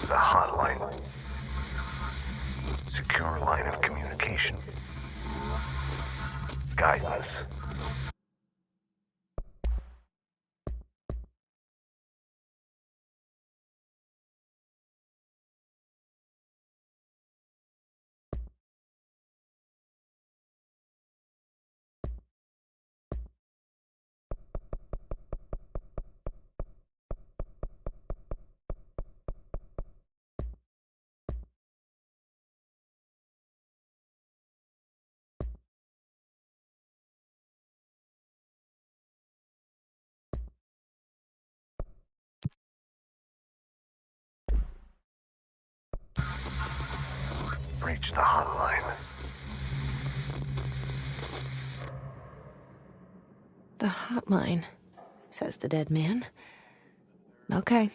The hotline. Secure line of communication. Guidance. Reach the hotline. The hotline, says the dead man. Okay.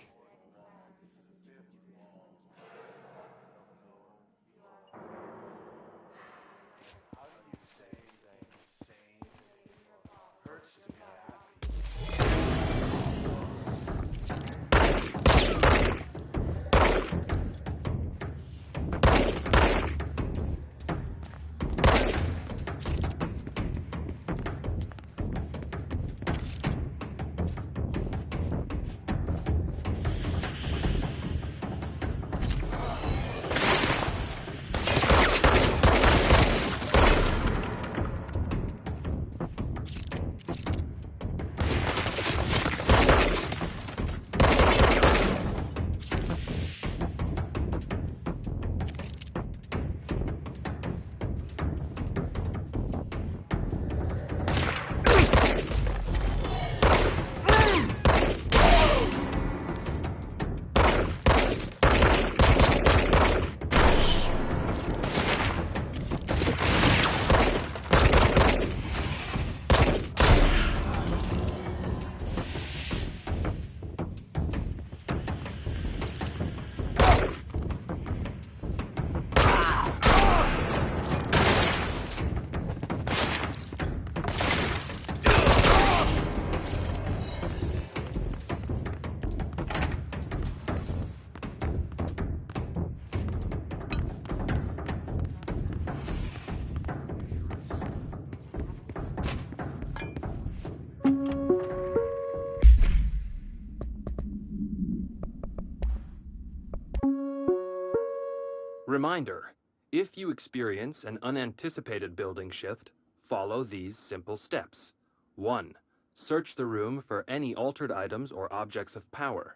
Reminder: if you experience an unanticipated building shift, follow these simple steps. 1. Search the room for any altered items or objects of power.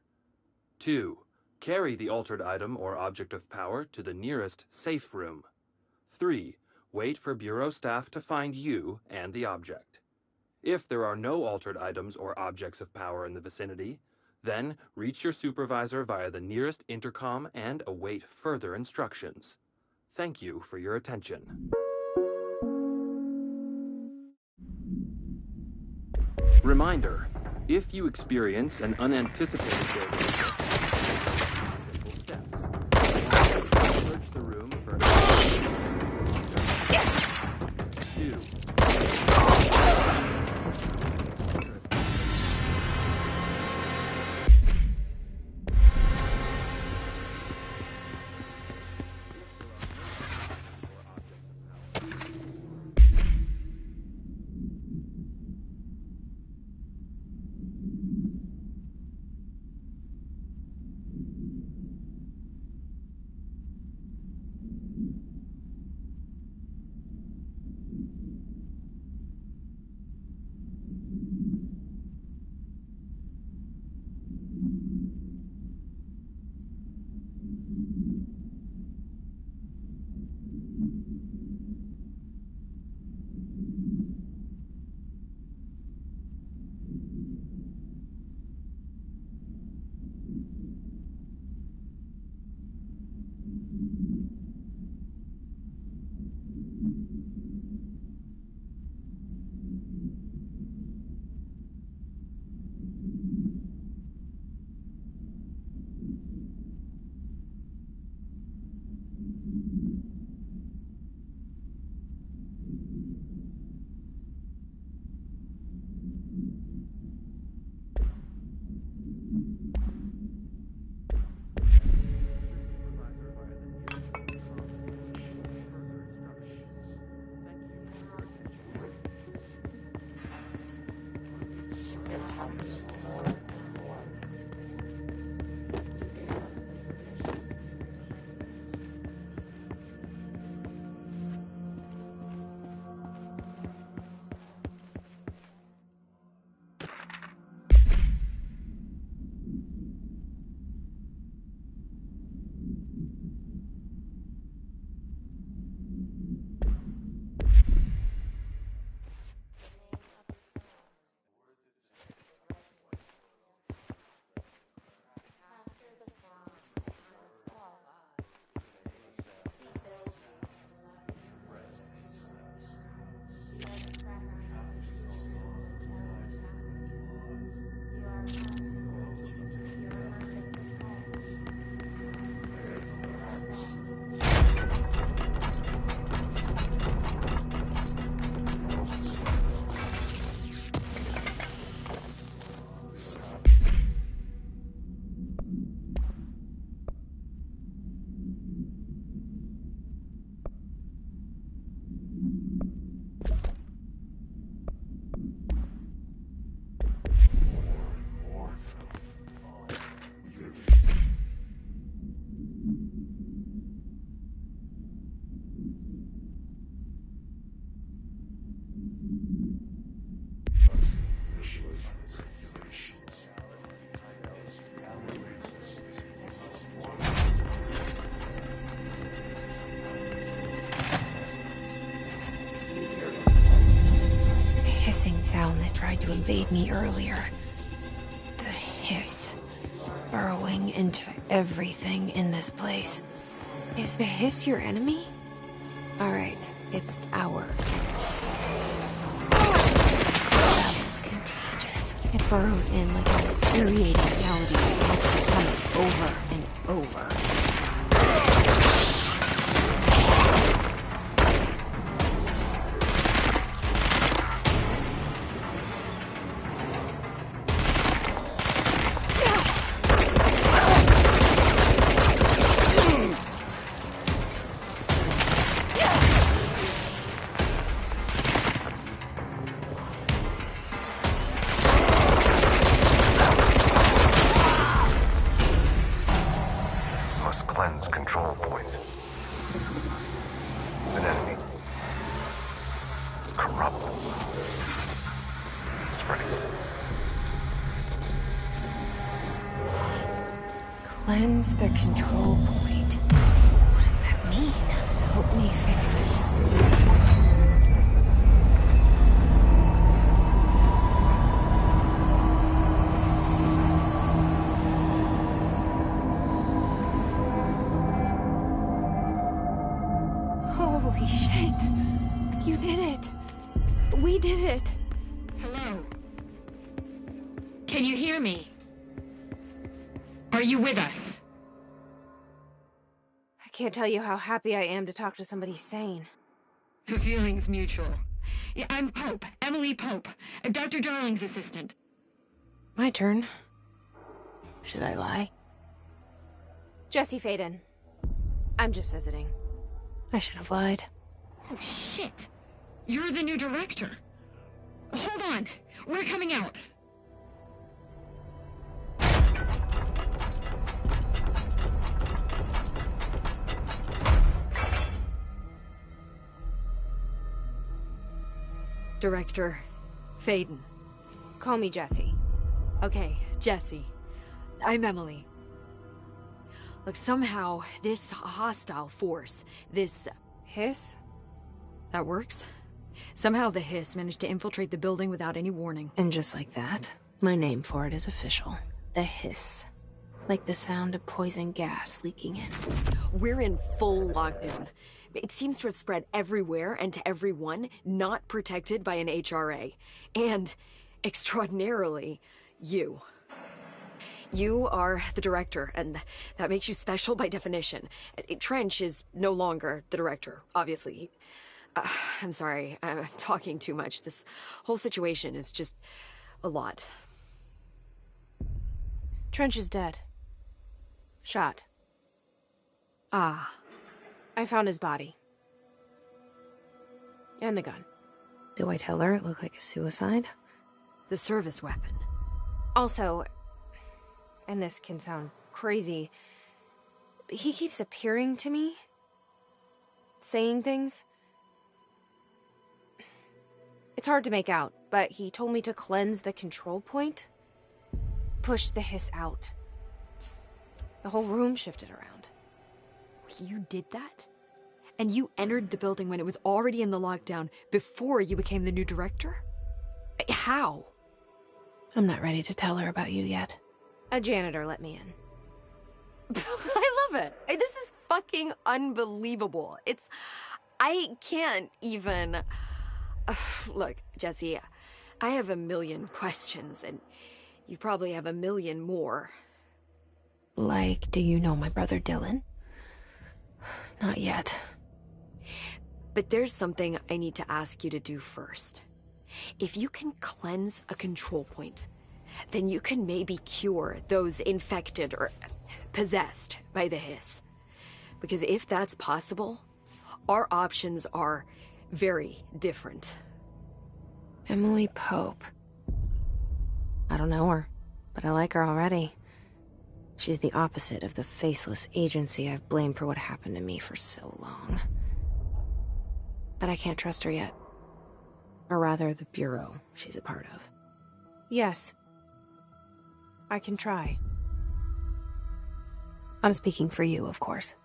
2. Carry the altered item or object of power to the nearest safe room. 3. Wait for Bureau staff to find you and the object. If there are no altered items or objects of power in the vicinity, then reach your supervisor via the nearest intercom and await further instructions. Thank you for your attention. Reminder: if you experience an unanticipated building shift, simple steps. 1. Search the room for 2. sound that tried to invade me earlier. The hiss. Burrowing into everything in this place. Is the hiss your enemy? Alright, it's our. That was contagious. It burrows in like an infuriating melody that makes it coming over and over. Cleanse control points. An enemy. Corrupt. Spreading. Cleanse the control point. What does that mean? Help me fix it. Holy shit! You did it! We did it! Hello? Can you hear me? Are you with us? I can't tell you how happy I am to talk to somebody sane. The feeling's mutual. Yeah, I'm Pope, Emily Pope, Dr. Darling's assistant. My turn. Should I lie? Jesse Faden. I'm just visiting. I should have lied. Oh, shit. You're the new director. Hold on. We're coming out. Director Faden. Call me Jesse. Okay, Jesse. I'm Emily. Look, somehow, this hostile force, this... Hiss? That works? Somehow the hiss managed to infiltrate the building without any warning. And just like that, my name for it is official. The hiss. Like the sound of poison gas leaking in. We're in full lockdown. It seems to have spread everywhere and to everyone, not protected by an HRA. And, extraordinarily, you. You are the director, and that makes you special by definition. Trench is no longer the director, obviously. I'm sorry, I'm talking too much. This whole situation is just a lot. Trench is dead. Shot. Ah. I found his body. And the gun. Do I tell her it looked like a suicide? The service weapon. Also, and this can sound crazy, but he keeps appearing to me. Saying things. It's hard to make out, but he told me to cleanse the control point. Push the hiss out. The whole room shifted around. You did that? And you entered the building when it was already in the lockdown before you became the new director? How? I'm not ready to tell her about you yet. A janitor let me in. I love it. This is fucking unbelievable. I can't even... Look, Jesse, I have a million questions, and you probably have a million more. Like, do you know my brother Dylan? Not yet. But there's something I need to ask you to do first. If you can cleanse a control point, then you can maybe cure those infected or possessed by the hiss. Because if that's possible, our options are very different. Emily Pope. I don't know her, but I like her already. She's the opposite of the faceless agency I've blamed for what happened to me for so long. But I can't trust her yet. Or rather, the Bureau she's a part of. Yes. I can try. I'm speaking for you, of course.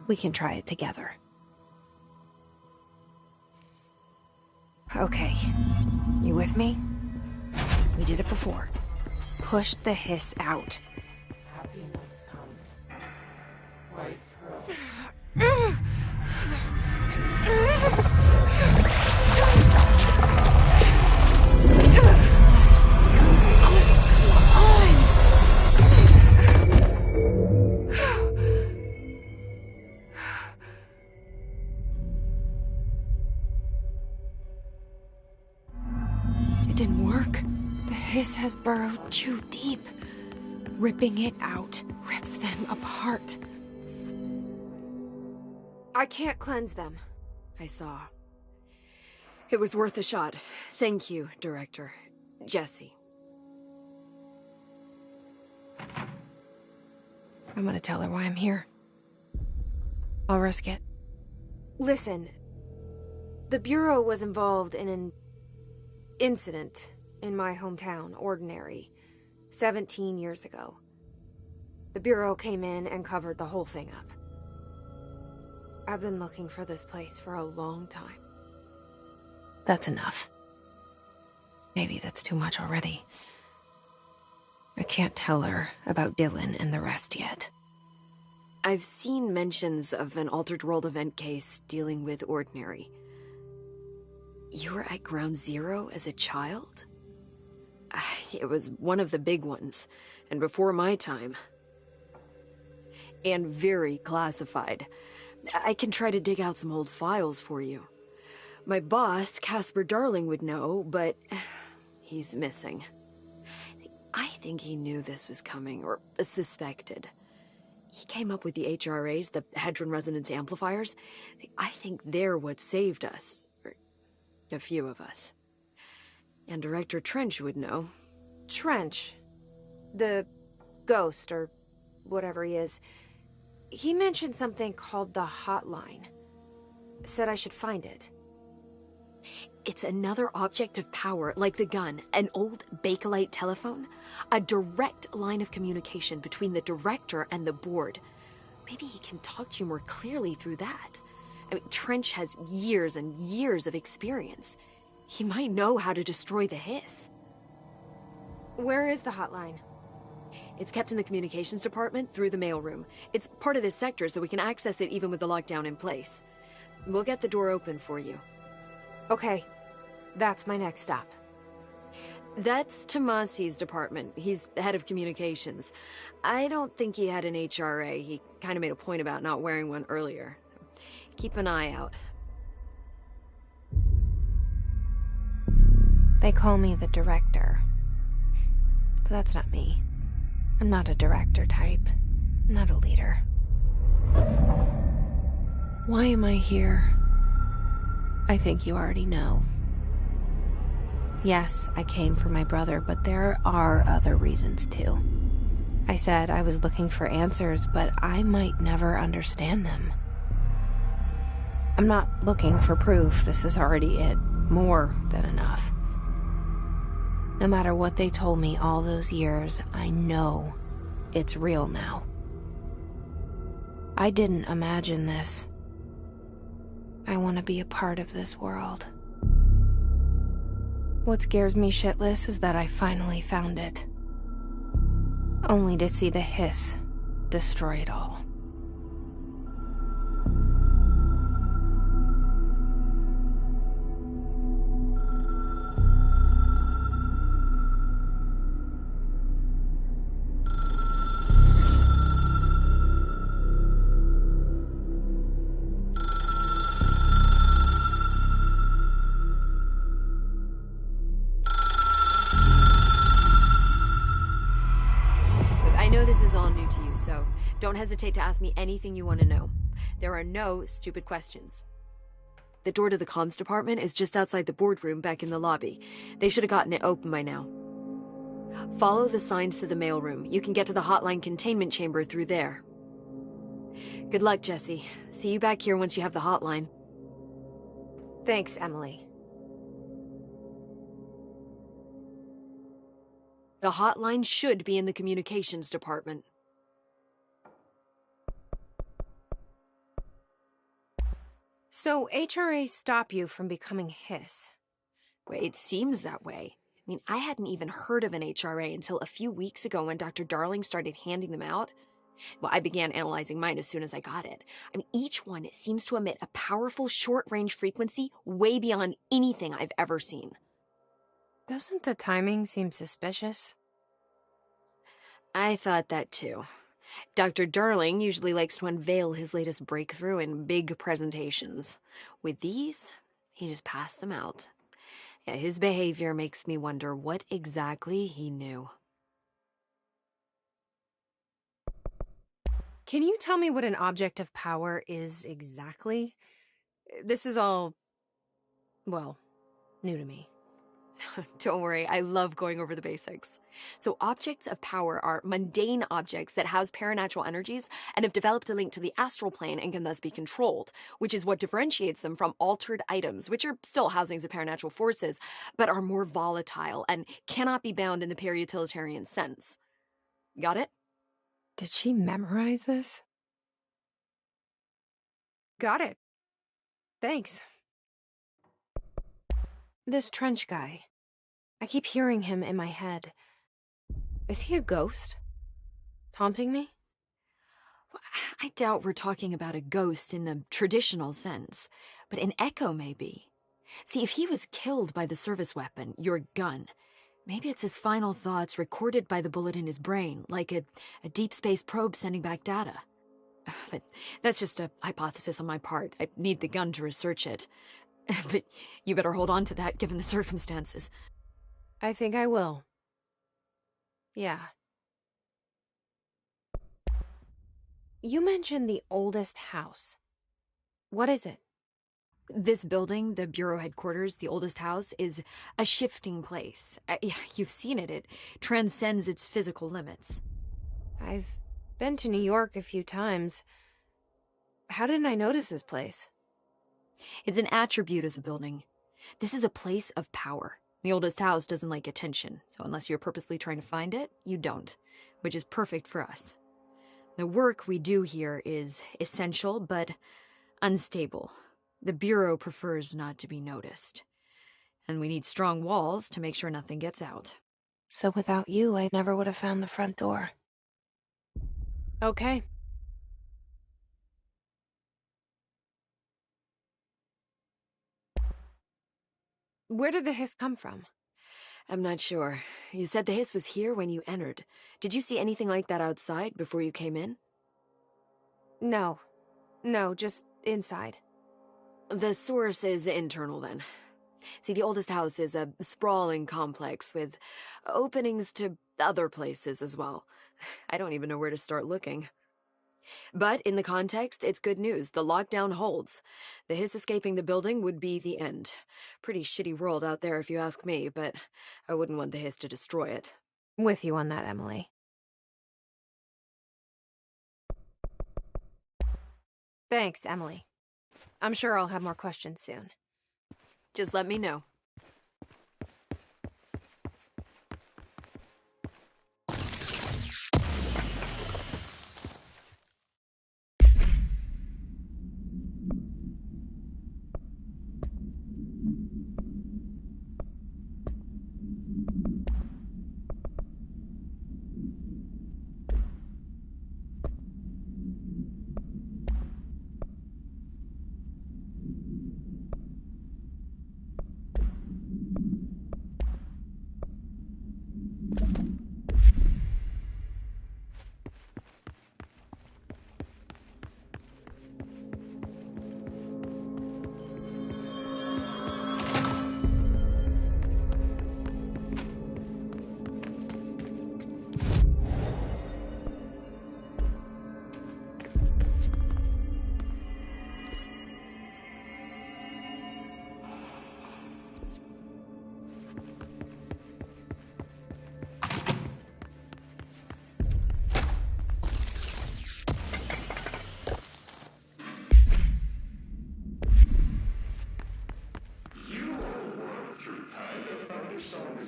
We can try it together. Okay. You with me? We did it before. Pushed the hiss out. Happiness comes. White It didn't work. The hiss has burrowed too deep. Ripping it out rips them apart. I can't cleanse them. I saw. It was worth a shot. Thank you, Director. Jesse. I'm gonna tell her why I'm here. I'll risk it. Listen, the Bureau was involved in an incident in my hometown, Ordinary, 17 years ago. The Bureau came in and covered the whole thing up. I've been looking for this place for a long time. That's enough. Maybe that's too much already. I can't tell her about Dylan and the rest yet. I've seen mentions of an Altered World event case dealing with Ordinary. You were at Ground Zero as a child? It was one of the big ones, and before my time. And very classified. I can try to dig out some old files for you. My boss, Casper Darling, would know, but he's missing. I think he knew this was coming, or suspected. He came up with the HRAs, the Hadron Resonance Amplifiers. I think they're what saved us. Or a few of us. And Director Trench would know. Trench? The ghost, or whatever he is. He mentioned something called the Hotline. Said I should find it. It's another object of power, like the gun, an old Bakelite telephone. A direct line of communication between the director and the board. Maybe he can talk to you more clearly through that. I mean, Trench has years and years of experience. He might know how to destroy the hiss. Where is the hotline? It's kept in the communications department through the mailroom. It's part of this sector, so we can access it even with the lockdown in place. We'll get the door open for you. Okay. That's my next stop. That's Tomasi's department. He's the head of communications. I don't think he had an HRA. He kind of made a point about not wearing one earlier. Keep an eye out. They call me the director. But that's not me. I'm not a director type. I'm not a leader. Why am I here? I think you already know. Yes, I came for my brother, but there are other reasons too. I said I was looking for answers, but I might never understand them. I'm not looking for proof. This is already it. More than enough. No matter what they told me all those years, I know it's real now. I didn't imagine this. I want to be a part of this world. What scares me shitless is that I finally found it. Only to see the hiss destroy it all. Don't hesitate to ask me anything you want to know. There are no stupid questions. The door to the comms department is just outside the boardroom back in the lobby. They should have gotten it open by now. Follow the signs to the mailroom. You can get to the hotline containment chamber through there. Good luck, Jesse. See you back here once you have the hotline. Thanks, Emily. The hotline should be in the communications department. So HRAs stop you from becoming hiss. Well, it seems that way. I mean, I hadn't even heard of an HRA until a few weeks ago when Dr. Darling started handing them out. Well, I began analyzing mine as soon as I got it. I mean, each one seems to emit a powerful short-range frequency way beyond anything I've ever seen. Doesn't the timing seem suspicious? I thought that too. Dr. Darling usually likes to unveil his latest breakthrough in big presentations. With these, he just passed them out. Yeah, his behavior makes me wonder what exactly he knew. Can you tell me what an object of power is exactly? This is all, well, new to me. Don't worry, I love going over the basics. So objects of power are mundane objects that house paranatural energies and have developed a link to the astral plane and can thus be controlled, which is what differentiates them from altered items, which are still housings of paranatural forces, but are more volatile and cannot be bound in the peri-utilitarian sense. Got it? Did she memorize this? Got it. Thanks. This Trench guy. I keep hearing him in my head. Is he a ghost? Haunting me? I doubt we're talking about a ghost in the traditional sense, but an echo maybe. See, if he was killed by the service weapon, your gun, maybe it's his final thoughts recorded by the bullet in his brain, like a deep space probe sending back data. But that's just a hypothesis on my part. I need the gun to research it. But you better hold on to that given the circumstances. I think I will. Yeah. You mentioned the oldest house. What is it? This building, the Bureau headquarters, the oldest house, is a shifting place. You've seen it. It transcends its physical limits. I've been to New York a few times. How didn't I notice this place? It's an attribute of the building. This is a place of power. The oldest house doesn't like attention, so unless you're purposely trying to find it, you don't, which is perfect for us. The work we do here is essential, but unstable. The Bureau prefers not to be noticed. And we need strong walls to make sure nothing gets out. So without you, I never would have found the front door. Okay. Where did the hiss come from? I'm not sure. You said the hiss was here when you entered. Did you see anything like that outside before you came in? No. No, just inside. The source is internal, then. See, the oldest house is a sprawling complex with openings to other places as well. I don't even know where to start looking. But in the context, it's good news. The lockdown holds. The hiss escaping the building would be the end. Pretty shitty world out there if you ask me, but I wouldn't want the hiss to destroy it. With you on that, Emily. Thanks, Emily. I'm sure I'll have more questions soon. Just let me know.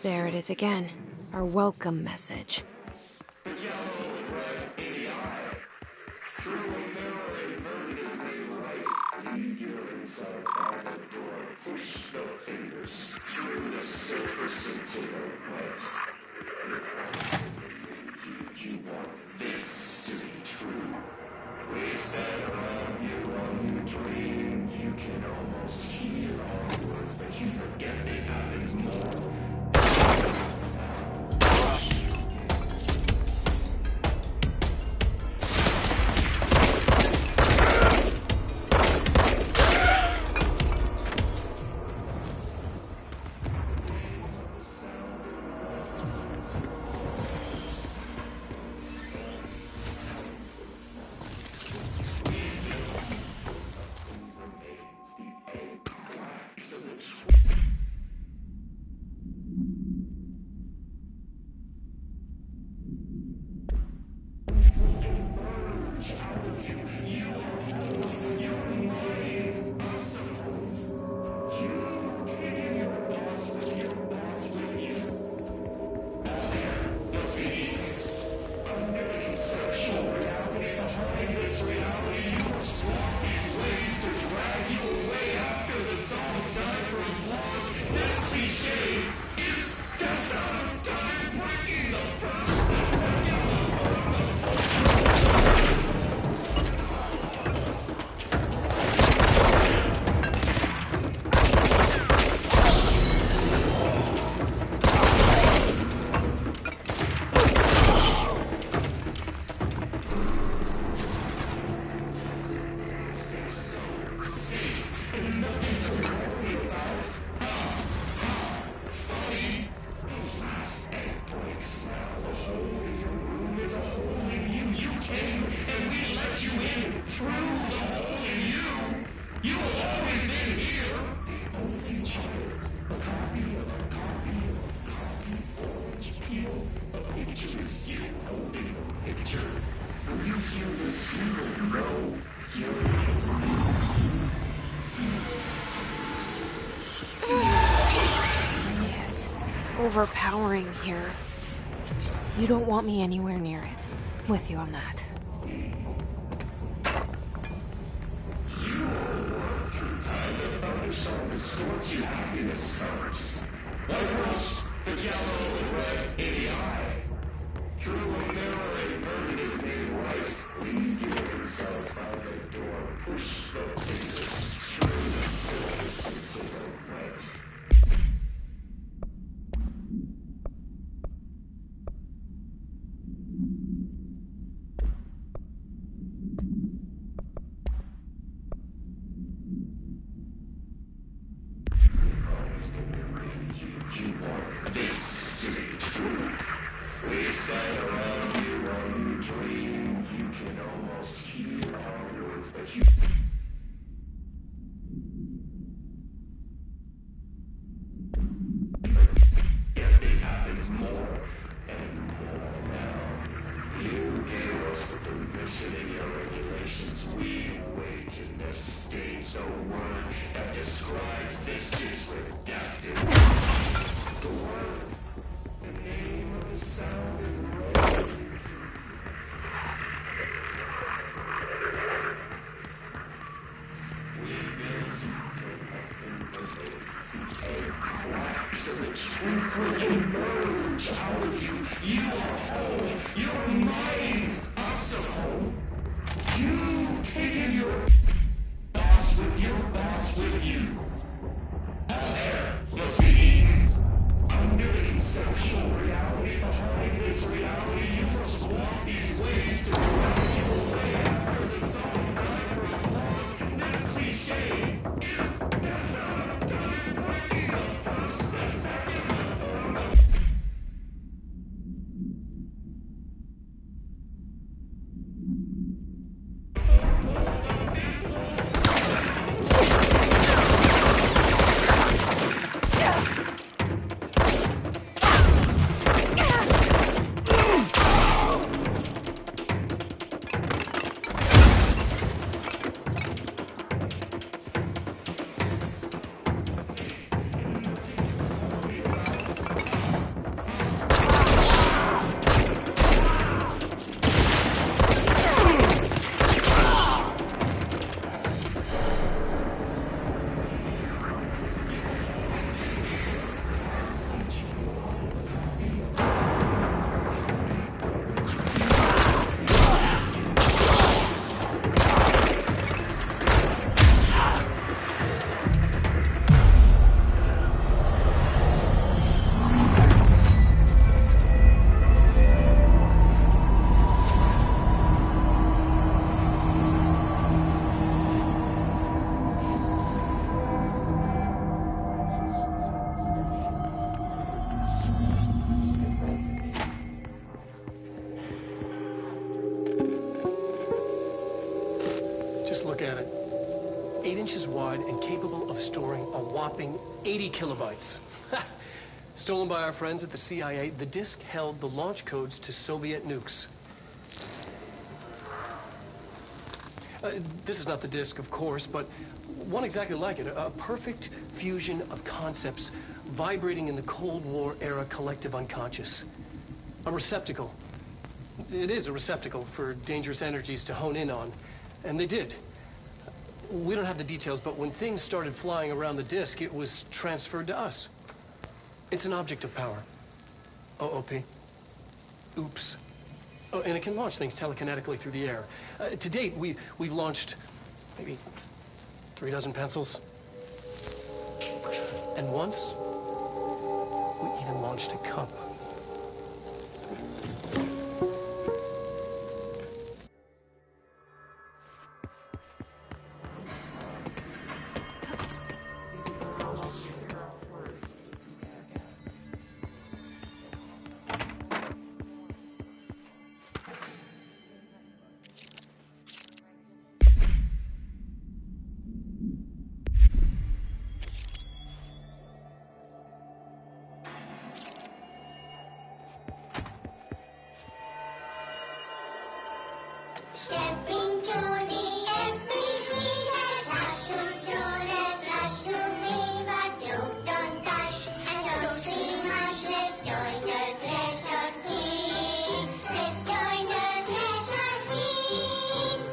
There it is again. Our welcome message. Push the fingers through Yes, it's overpowering here. You don't want me anywhere near it. With you on that. Look at it. 8 inches wide and capable of storing a whopping 80 kilobytes. Stolen by our friends at the CIA, the disk held the launch codes to Soviet nukes. This is not the disk, of course, but one exactly like it. A perfect fusion of concepts vibrating in the Cold War era collective unconscious. A receptacle. It is a receptacle for dangerous energies to hone in on. And they did. We don't have the details, but when things started flying around the disk, it was transferred to us. It's an object of power. OOP. Oops. Oh, and it can launch things telekinetically through the air. To date, we've launched maybe 3 dozen pencils. And once, we even launched a cup. Step into the FBC, there's lots to do, there's lots to read, but don't dash and don't scream much. Let's join the Thresher Kids. Let's join the Thresher Kids.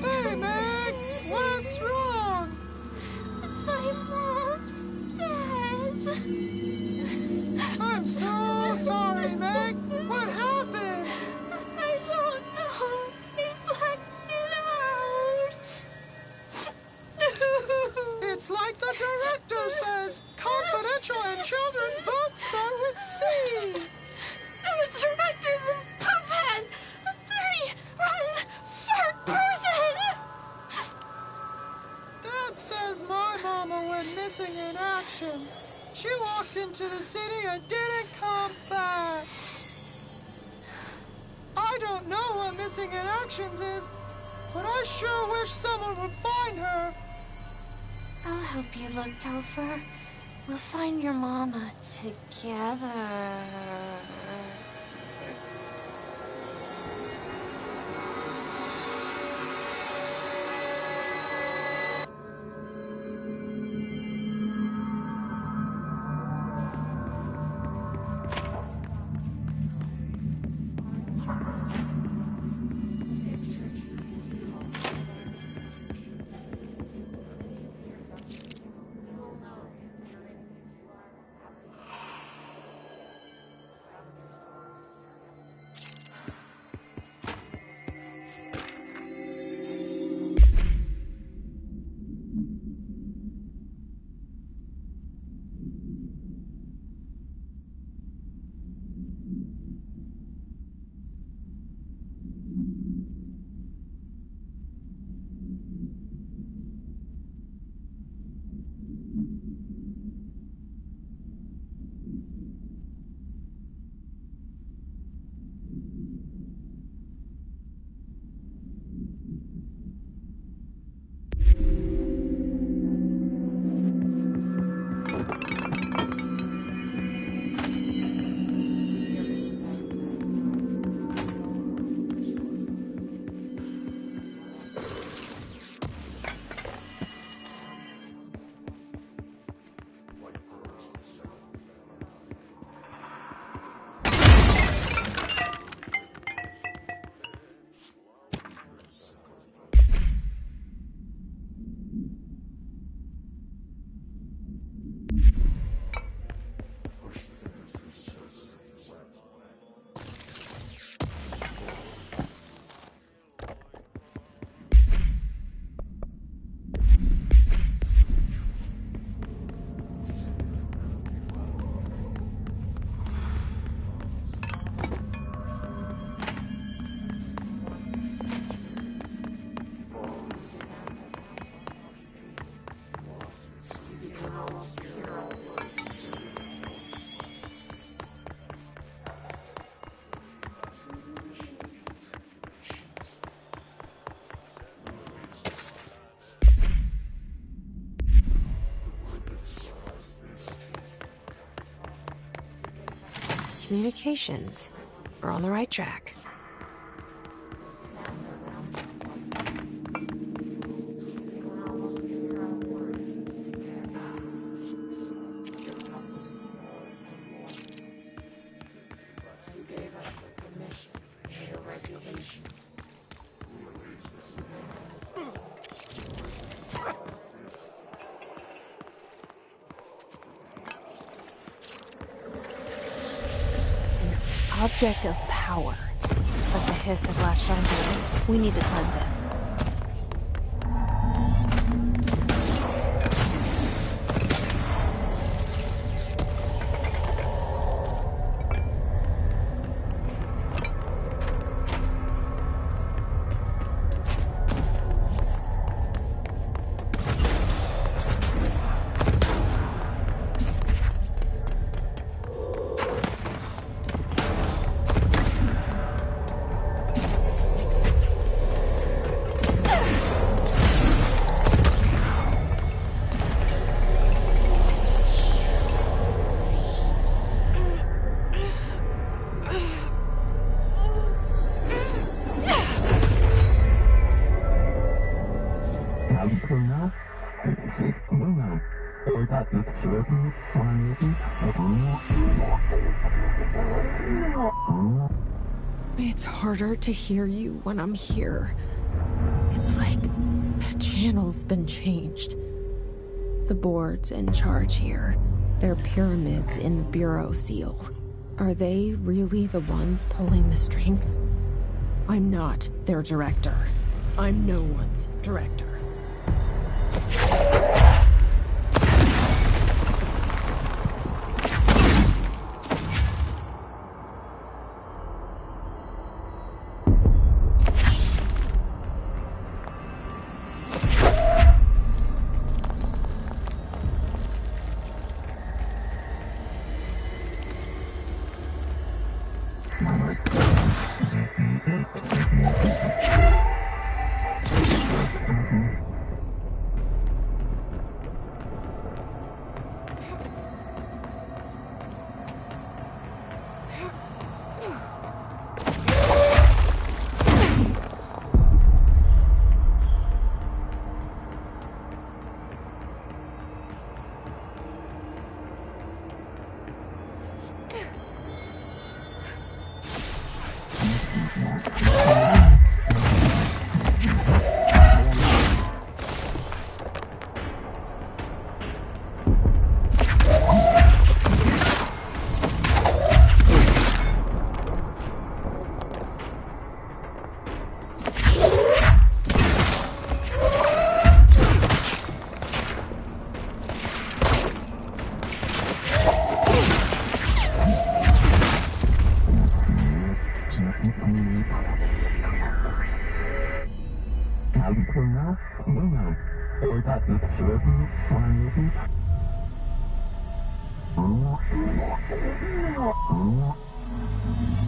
Hey, Meg! What's wrong? My mom's dead. I'm so sorry, Meg. What happened? I don't know. They blacked it out. It's like the director says. Confidential and children both start with C. The director's a puppet. A dirty, rotten, fart person. Dad says my mama went missing in action. She walked into the city and didn't come back. I don't know what missing in actions is, but I sure wish someone would find her. I'll help you look, Topher. We'll find your mama together. Communications. We're on the right track. Object of power. Looks like the hiss have latched onto it. We need to cleanse it. It's harder to hear you when I'm here. It's like the channel's been changed. The board's in charge here. They're pyramids in the Bureau seal. Are they really the ones pulling the strings? I'm not their director. I'm no one's director.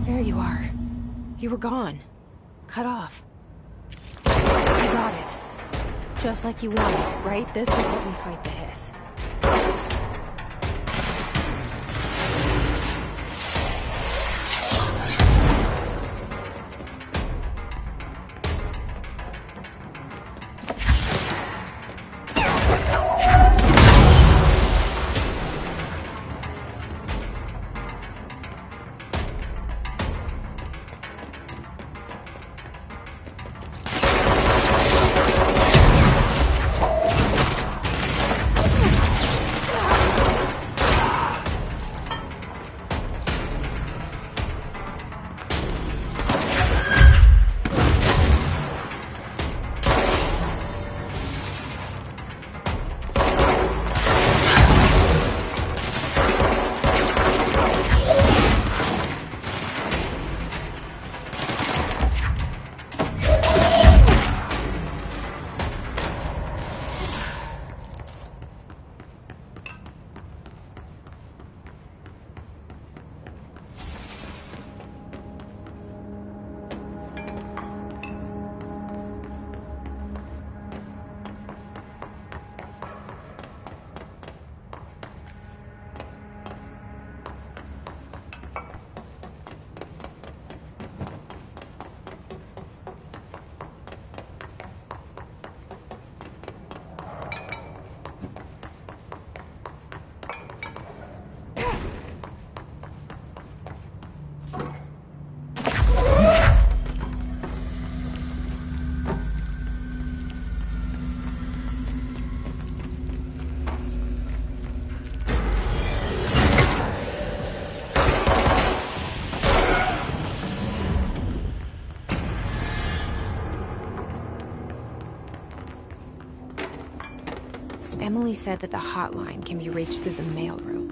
There you are. You were gone. Cut off. I got it. Just like you wanted, right? This is what we fight the Hiss. Emily said that the hotline can be reached through the mailroom.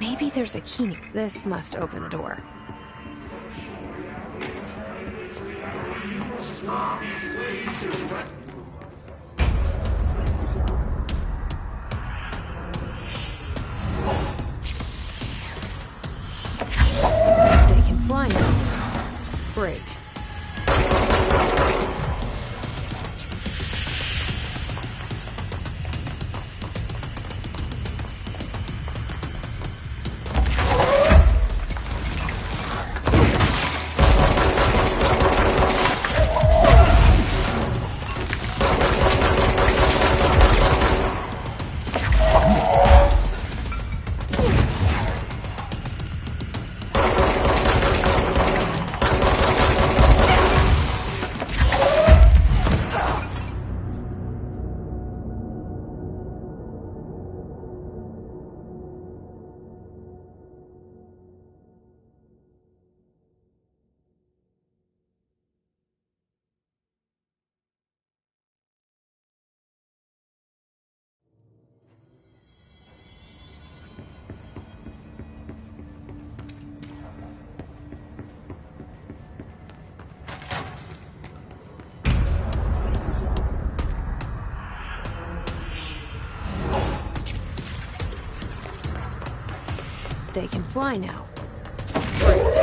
Maybe there's a key. This must open the door. They can fly now. Great. They can fly now. Great.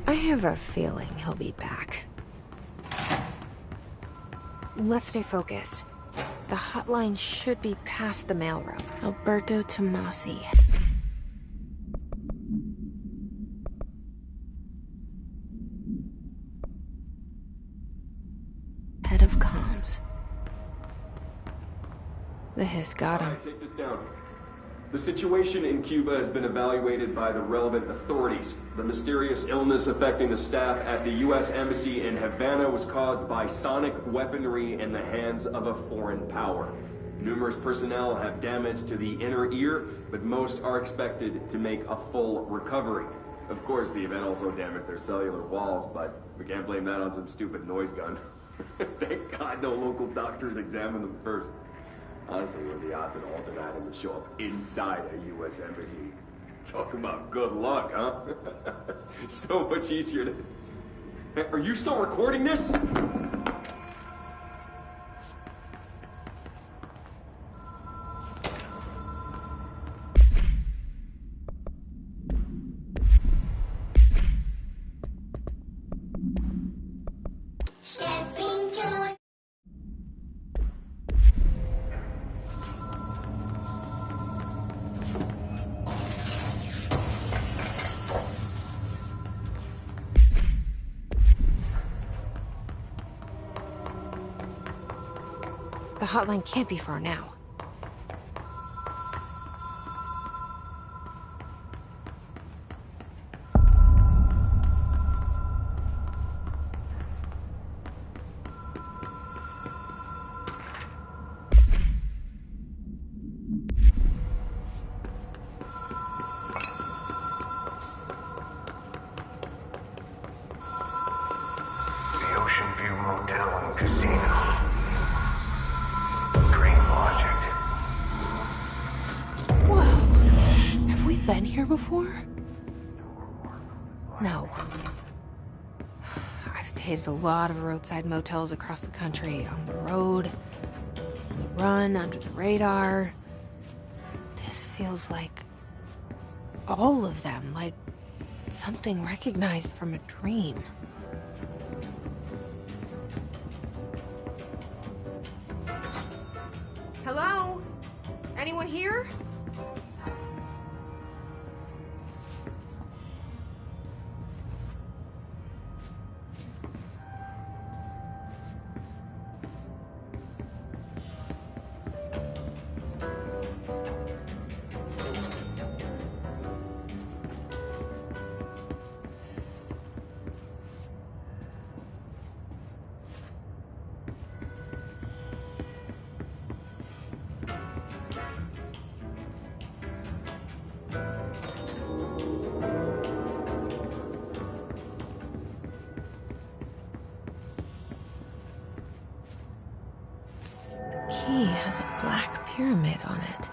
I have a feeling he'll be back. Let's stay focused. The hotline should be past the mailroom. Alberto Tomasi. Head of comms. The hiss got him. All right, take this down. The situation in Cuba has been evaluated by the relevant authorities. The mysterious illness affecting the staff at the U.S. Embassy in Havana was caused by sonic weaponry in the hands of a foreign power. Numerous personnel have damage to the inner ear, but most are expected to make a full recovery. Of course, the event also damaged their cellular walls, but we can't blame that on some stupid noise gun. Thank God no local doctors examined them first. Honestly, what are the odds an ultimatum would show up inside a U.S. embassy? Talk about good luck, huh? So much easier to... Hey, are you still recording this? Stepping to The hotline can't be far now. The Ocean View Motel and Casino. Dream logic. Whoa. Have we been here before? No. I've stayed at a lot of roadside motels across the country, on the road, on the run, under the radar. This feels like all of them, like something recognized from a dream. Hello? Anyone here? The key has a black pyramid on it.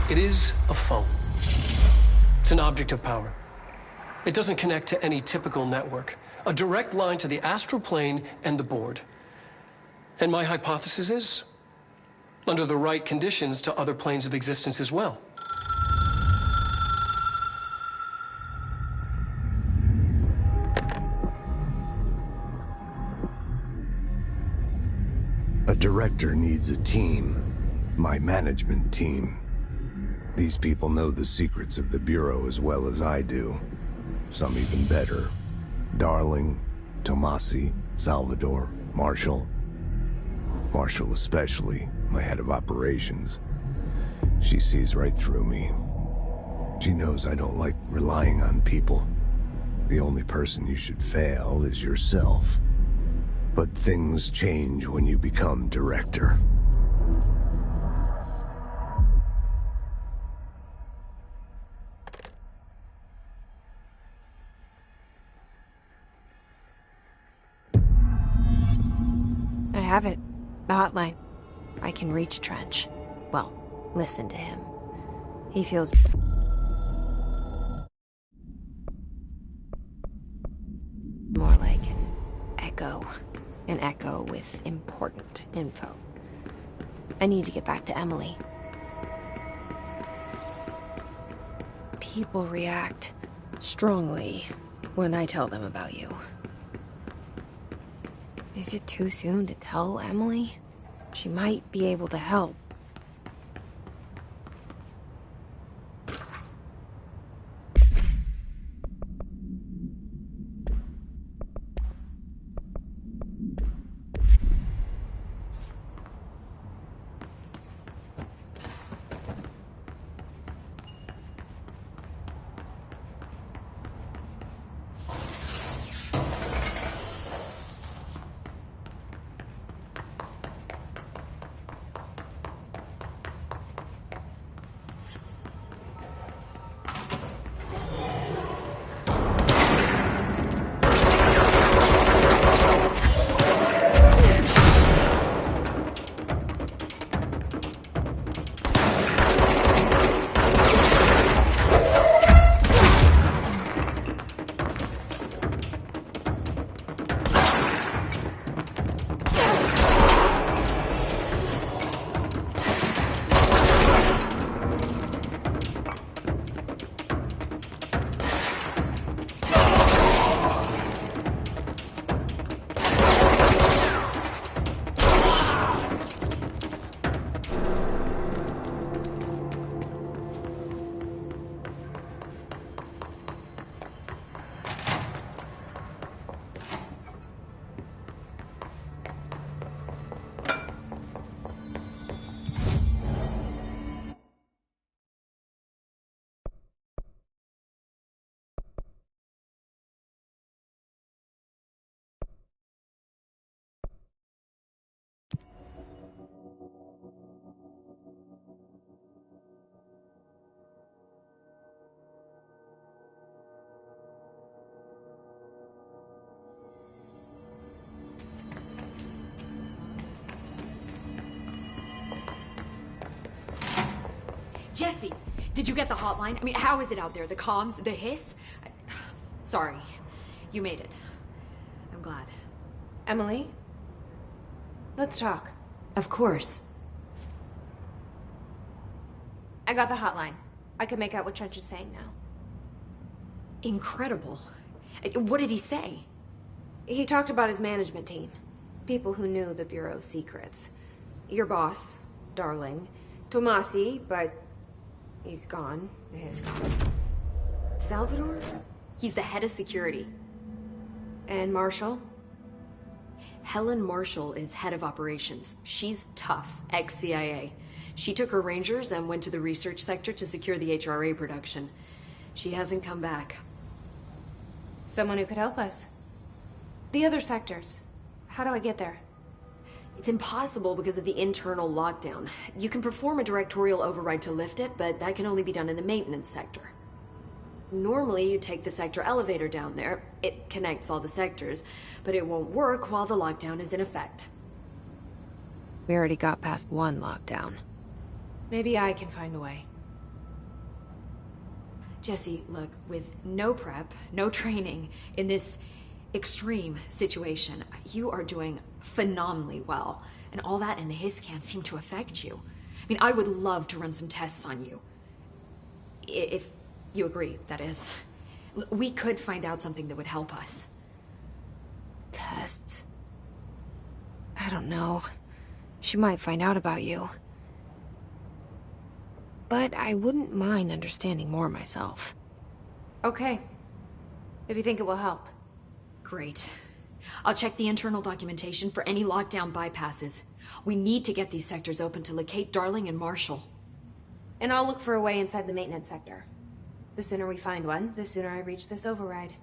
It is a phone. It's an object of power. It doesn't connect to any typical network. A direct line to the astral plane and the board. And my hypothesis is, under the right conditions, to other planes of existence as well. A director needs a team. My management team. These people know the secrets of the Bureau as well as I do. Some even better. Darling, Tomasi, Salvador, Marshall. Marshall especially, my head of operations. She sees right through me. She knows I don't like relying on people. The only person you should fail is yourself. But things change when you become director. I have it. The hotline. I can reach Trench. Well, listen to him. He feels... more like an echo. An echo important info. I need to get back to Emily. People react strongly when I tell them about you. Is it too soon to tell Emily? She might be able to help. Jesse, did you get the hotline? I mean, how is it out there? The comms? The hiss? Sorry. You made it. I'm glad. Emily? Let's talk. Of course. I got the hotline. I can make out what Trench is saying now. Incredible. What did he say? He talked about his management team. People who knew the Bureau's secrets. Your boss, Darling. Tomasi, but he's gone. He's gone. Salvador? He's the head of security. And Marshall? Helen Marshall is head of operations. She's tough, ex-CIA. She took her Rangers and went to the research sector to secure the HRA production. She hasn't come back. Someone who could help us. The other sectors. How do I get there? It's impossible because of the internal lockdown. You can perform a directorial override to lift it, but that can only be done in the maintenance sector. Normally, you take the sector elevator down there. It connects all the sectors, but it won't work while the lockdown is in effect. We already got past one lockdown. Maybe I can find a way. Jesse, look, with no prep, no training in this extreme situation, you are doing phenomenally well. And all that and the hiss can't seem to affect you. I mean, I would love to run some tests on you. If you agree, that is. We could find out something that would help us. Tests? I don't know. She might find out about you. But I wouldn't mind understanding more myself. Okay. If you think it will help. Great. I'll check the internal documentation for any lockdown bypasses. We need to get these sectors open to locate Darling and Marshall. And I'll look for a way inside the maintenance sector. The sooner we find one, the sooner I reach this override.